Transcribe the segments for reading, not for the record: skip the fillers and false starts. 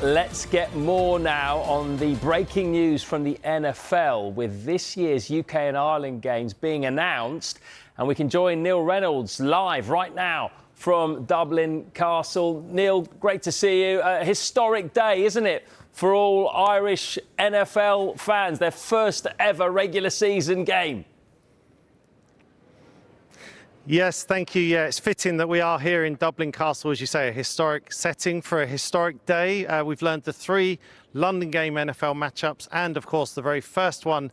Let's get more now on the breaking news from the NFL with this year's UK and Ireland games being announced. And we can join Neil Reynolds live right now from Dublin Castle. Neil, great to see you. A historic day, isn't it, for all Irish NFL fans, their first ever regular season game? Yes, thank you. Yeah, it's fitting that we are here in Dublin Castle, as you say, a historic setting for a historic day. We've learned the 3 London game NFL matchups and, of course, the very first one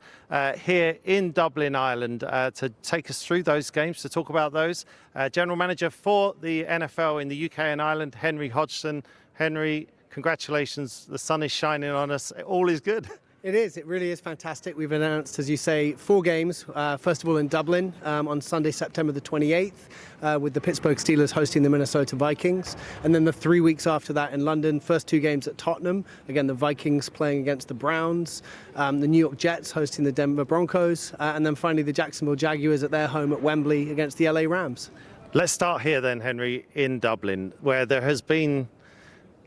here in Dublin, Ireland. To take us through those games, to talk about those, General Manager for the NFL in the UK and Ireland, Henry Hodgson. Henry, congratulations. The sun is shining on us. All is good. It is. It really is fantastic. We've announced, as you say, 4 games. First of all in Dublin on Sunday, September the 28th, with the Pittsburgh Steelers hosting the Minnesota Vikings. And then the 3 weeks after that in London, first 2 games at Tottenham. Again, the Vikings playing against the Browns, the New York Jets hosting the Denver Broncos, and then finally the Jacksonville Jaguars at their home at Wembley against the LA Rams. Let's start here then, Henry, in Dublin, where there has been,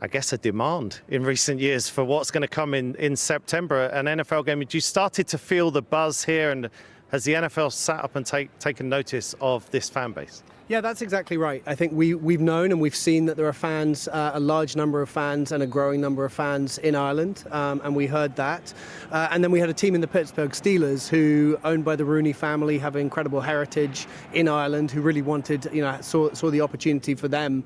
I guess, a demand in recent years for what's going to come in September, an NFL game. You started to feel the buzz here, and has the NFL sat up and taken notice of this fan base? Yeah, that's exactly right. I think we've known and we've seen that there are fans, a large number of fans and a growing number of fans in Ireland, and we heard that. And then we had a team in the Pittsburgh Steelers who, owned by the Rooney family, have incredible heritage in Ireland, who really wanted, saw the opportunity for them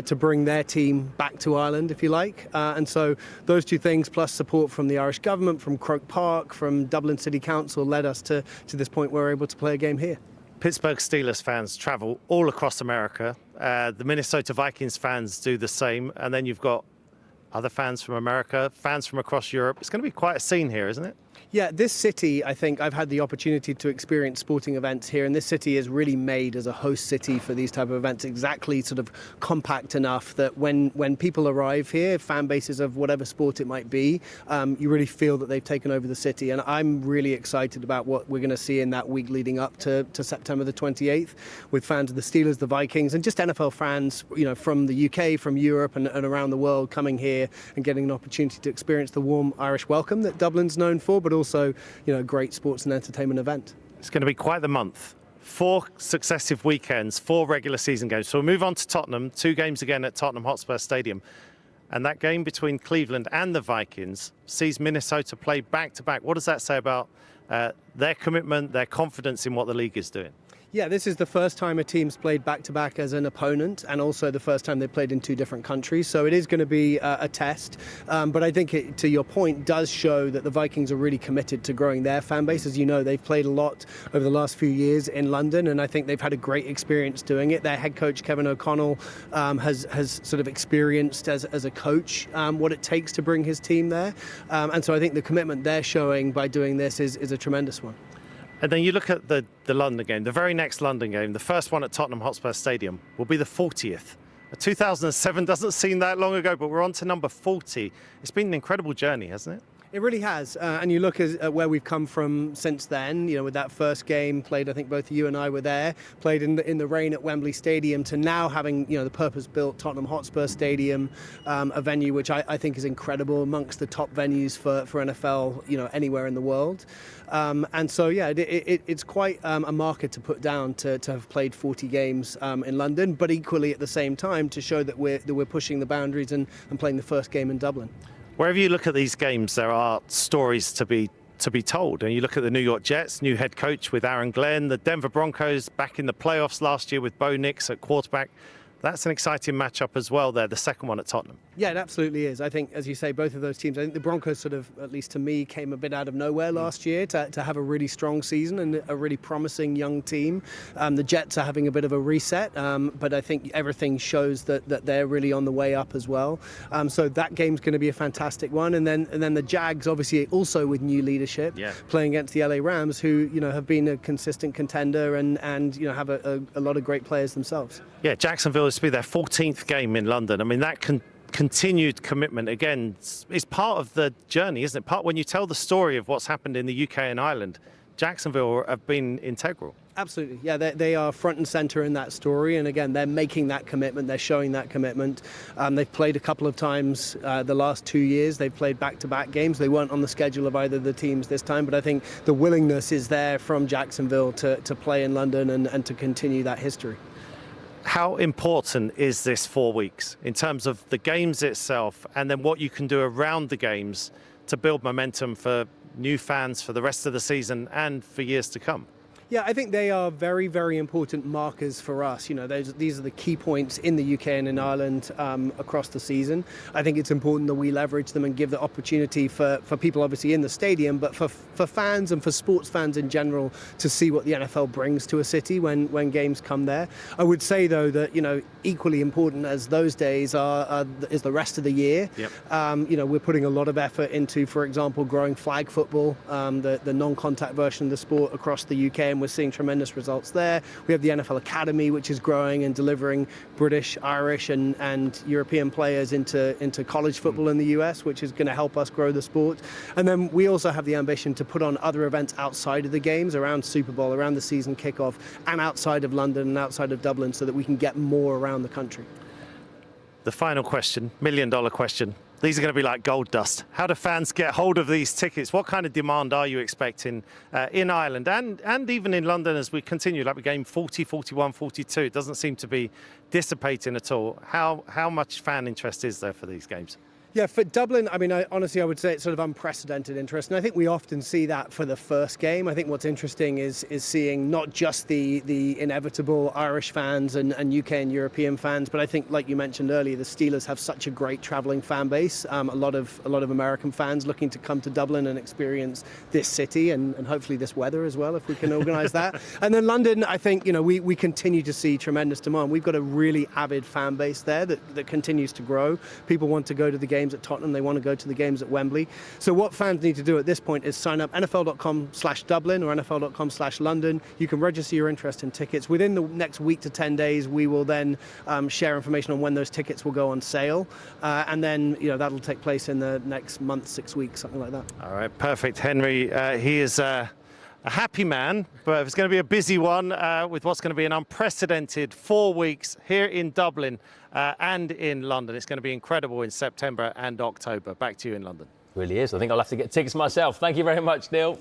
to bring their team back to Ireland, if you like. And so those 2 things, plus support from the Irish government, from Croke Park, from Dublin City Council, led us to this point where we're able to play a game here. Pittsburgh Steelers fans travel all across America. The Minnesota Vikings fans do the same. And then you've got other fans from America, fans from across Europe. It's going to be quite a scene here, isn't it? Yeah, this city, I think I've had the opportunity to experience sporting events here, and this city is really made as a host city for these type of events, exactly sort of compact enough that when people arrive here, fan bases of whatever sport it might be, you really feel that they've taken over the city. And I'm really excited about what we're going to see in that week leading up to September the 28th, with fans of the Steelers, the Vikings, and just NFL fans, from the UK, from Europe and around the world coming here and getting an opportunity to experience the warm Irish welcome that Dublin's known for, but also, a great sports and entertainment event. It's going to be quite the month. 4 successive weekends, 4 regular season games. So we'll move on to Tottenham, 2 games again at Tottenham Hotspur Stadium. And that game between Cleveland and the Vikings sees Minnesota play back-to-back. What does that say about their commitment, their confidence in what the league is doing? Yeah, this is the first time a team's played back-to-back as an opponent, and also the first time they've played in 2 different countries. So it is going to be a test. But I think it, to your point, does show that the Vikings are really committed to growing their fan base. As you know, they've played a lot over the last few years in London, and I think they've had a great experience doing it. Their head coach, Kevin O'Connell, has sort of experienced as a coach what it takes to bring his team there. And so I think the commitment they're showing by doing this is a tremendous one. And then you look at the London game, the very next London game, the first one at Tottenham Hotspur Stadium, will be the 40th. 2007 doesn't seem that long ago, but we're on to number 40. It's been an incredible journey, hasn't it? It really has, and you look at where we've come from since then, with that first game played, I think both you and I were there, played in the rain at Wembley Stadium, to now having, the purpose-built Tottenham Hotspur Stadium, a venue which I think is incredible, amongst the top venues for NFL, anywhere in the world. And so, yeah, it's quite a marker to put down to have played 40 games in London, but equally at the same time to show that we're pushing the boundaries and playing the first game in Dublin. Wherever you look at these games, there are stories to be told. And you look at the New York Jets, new head coach with Aaron Glenn, the Denver Broncos back in the playoffs last year with Bo Nix at quarterback. That's an exciting matchup as well there, the second one at Tottenham. Yeah, it absolutely is. I think, as you say, both of those teams, I think the Broncos sort of, at least to me, came a bit out of nowhere last year to have a really strong season and a really promising young team. The Jets are having a bit of a reset, but I think everything shows that they're really on the way up as well. So that game's going to be a fantastic one. And then the Jags, obviously, also with new leadership, playing against the LA Rams, who have been a consistent contender and have a lot of great players themselves. Yeah, Jacksonville is to be their 14th game in London. I mean, that continued commitment, again, is part of the journey, isn't it? When you tell the story of what's happened in the UK and Ireland, Jacksonville have been integral. Absolutely. Yeah, they are front and centre in that story. And again, they're making that commitment. They're showing that commitment. They've played a couple of times the last 2 years. They've played back-to-back games. They weren't on the schedule of either of the teams this time. But I think the willingness is there from Jacksonville to play in London and to continue that history. How important is this 4 weeks in terms of the games itself and then what you can do around the games to build momentum for new fans for the rest of the season and for years to come? Yeah, I think they are very, very important markers for us. You know, these are the key points in the UK and in Ireland across the season. I think it's important that we leverage them and give the opportunity for people obviously in the stadium, but for fans and for sports fans in general to see what the NFL brings to a city when games come there. I would say, though, that, you know, equally important as those days is the rest of the year. Yep. You know, we're putting a lot of effort into, for example, growing flag football, the non-contact version of the sport across the UK, and we're seeing tremendous results there. We have the NFL Academy, which is growing and delivering British, Irish and European players into college football in the US, which is going to help us grow the sport. And then we also have the ambition to put on other events outside of the games, around Super Bowl, around the season kickoff, and outside of London and outside of Dublin, so that we can get more around the country. The final question, $1 million question. These are going to be like gold dust. How do fans get hold of these tickets? What kind of demand are you expecting in Ireland and even in London as we continue? Like we game 40, 41, 42. It doesn't seem to be dissipating at all. How much fan interest is there for these games? Yeah, for Dublin, I mean, honestly, I would say it's sort of unprecedented interest. And I think we often see that for the first game. I think what's interesting is seeing not just the inevitable Irish fans and UK and European fans, but I think, like you mentioned earlier, the Steelers have such a great travelling fan base. A lot of American fans looking to come to Dublin and experience this city and hopefully this weather as well, if we can organise that. And then London, I think, you know, we continue to see tremendous demand. We've got a really avid fan base there that continues to grow. People want to go to the games at Tottenham, they want to go to the games at Wembley. So what fans need to do at this point is sign up NFL.com/Dublin or NFL.com/London. You can register your interest in tickets. Within the next week to 10 days, we will then share information on when those tickets will go on sale. And then, you know, that'll take place in the next month, 6 weeks, something like that. All right, perfect. Henry, he is a happy man, but it's going to be a busy one with what's going to be an unprecedented 4 weeks here in Dublin and in London. It's going to be incredible in September and October. Back to you in London. Really is. I think I'll have to get tickets myself. Thank you very much, Neil.